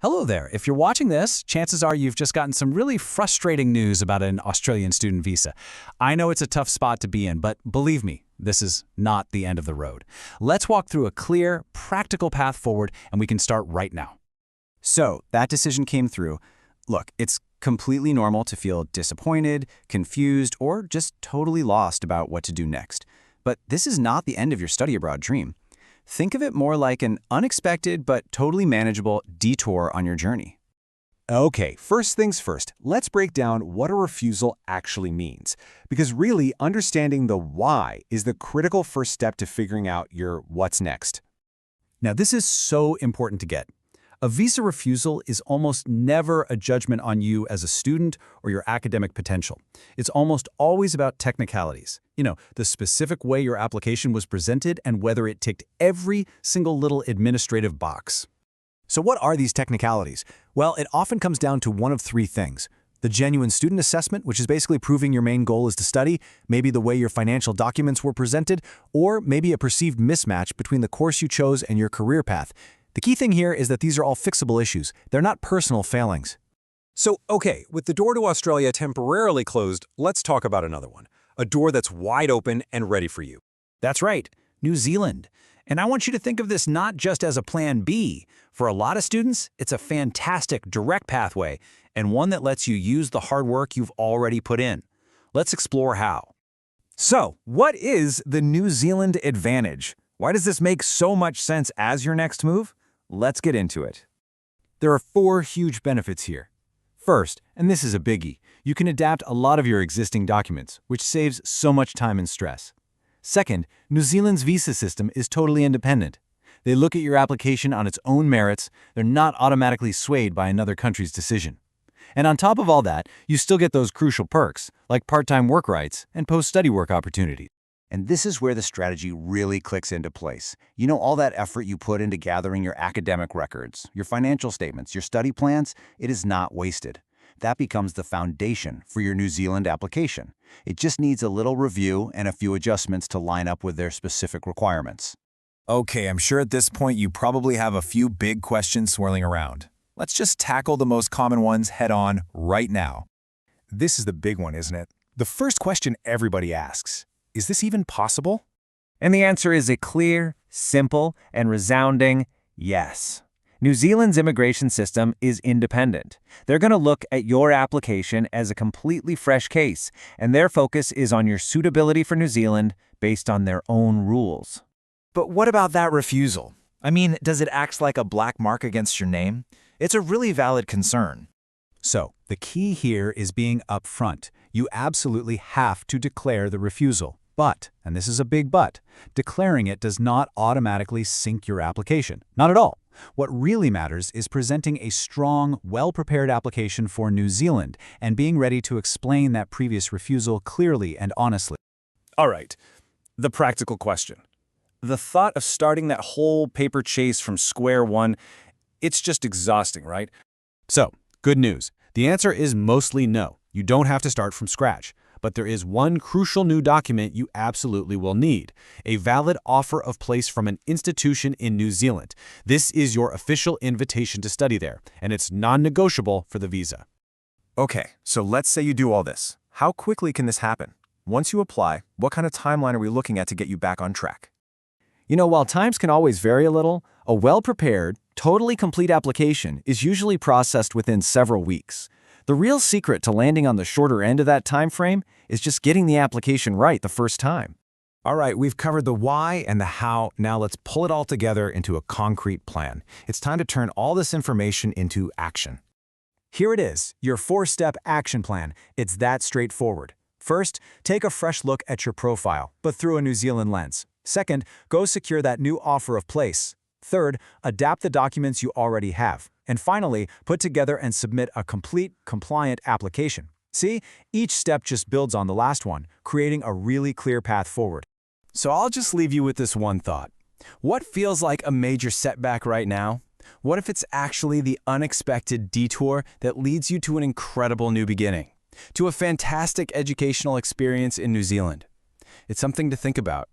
Hello there. If you're watching this, chances are you've just gotten some really frustrating news about an Australian student visa. I know it's a tough spot to be in, but believe me, this is not the end of the road. Let's walk through a clear, practical path forward, and we can start right now. So, that decision came through. Look, it's completely normal to feel disappointed, confused, or just totally lost about what to do next. But this is not the end of your study abroad dream. Think of it more like an unexpected but totally manageable detour on your journey. Okay, first things first, let's break down what a refusal actually means. Because really, understanding the why is the critical first step to figuring out your what's next. Now, this is so important to get. A visa refusal is almost never a judgment on you as a student or your academic potential. It's almost always about technicalities. The specific way your application was presented and whether it ticked every single little administrative box. So what are these technicalities? Well, it often comes down to one of three things. The genuine student assessment, which is basically proving your main goal is to study, maybe the way your financial documents were presented, or maybe a perceived mismatch between the course you chose and your career path. The key thing here is that these are all fixable issues. They're not personal failings. So, okay, with the door to Australia temporarily closed, let's talk about another one. A door that's wide open and ready for you. That's right, New Zealand. And I want you to think of this not just as a plan B. For a lot of students, it's a fantastic direct pathway and one that lets you use the hard work you've already put in. Let's explore how. So, what is the New Zealand advantage? Why does this make so much sense as your next move? Let's get into it. There are four huge benefits here. First, and this is a biggie, you can adapt a lot of your existing documents, which saves so much time and stress. Second, New Zealand's visa system is totally independent. They look at your application on its own merits. They're not automatically swayed by another country's decision. And on top of all that, you still get those crucial perks, like part-time work rights and post-study work opportunities. And this is where the strategy really clicks into place. All that effort you put into gathering your academic records, your financial statements, your study plans, it is not wasted. That becomes the foundation for your New Zealand application. It just needs a little review and a few adjustments to line up with their specific requirements. Okay, I'm sure at this point you probably have a few big questions swirling around. Let's just tackle the most common ones head-on right now. This is the big one, isn't it? The first question everybody asks. Is this even possible? And the answer is a clear, simple, and resounding yes. New Zealand's immigration system is independent. They're going to look at your application as a completely fresh case, and their focus is on your suitability for New Zealand based on their own rules. But what about that refusal? Does it act like a black mark against your name? It's a really valid concern. So, the key here is being upfront. You absolutely have to declare the refusal. But, and this is a big but, declaring it does not automatically sink your application. Not at all. What really matters is presenting a strong, well-prepared application for New Zealand and being ready to explain that previous refusal clearly and honestly. All right, the practical question. The thought of starting that whole paper chase from square one, it's just exhausting, right? So, good news. The answer is mostly no. You don't have to start from scratch. But there is one crucial new document you absolutely will need, a valid offer of place from an institution in New Zealand. This is your official invitation to study there, and it's non-negotiable for the visa. Okay, so let's say you do all this. How quickly can this happen? Once you apply, what kind of timeline are we looking at to get you back on track? While times can always vary a little, a well-prepared, totally complete application is usually processed within several weeks. The real secret to landing on the shorter end of that time frame is just getting the application right the first time. All right, we've covered the why and the how. Now let's pull it all together into a concrete plan. It's time to turn all this information into action. Here it is, your four-step action plan. It's that straightforward. First, take a fresh look at your profile, but through a New Zealand lens. Second, go secure that new offer of place. Third, adapt the documents you already have. And finally, put together and submit a complete, compliant application. See, each step just builds on the last one, creating a really clear path forward. So I'll just leave you with this one thought. What feels like a major setback right now? What if it's actually the unexpected detour that leads you to an incredible new beginning, to a fantastic educational experience in New Zealand? It's something to think about.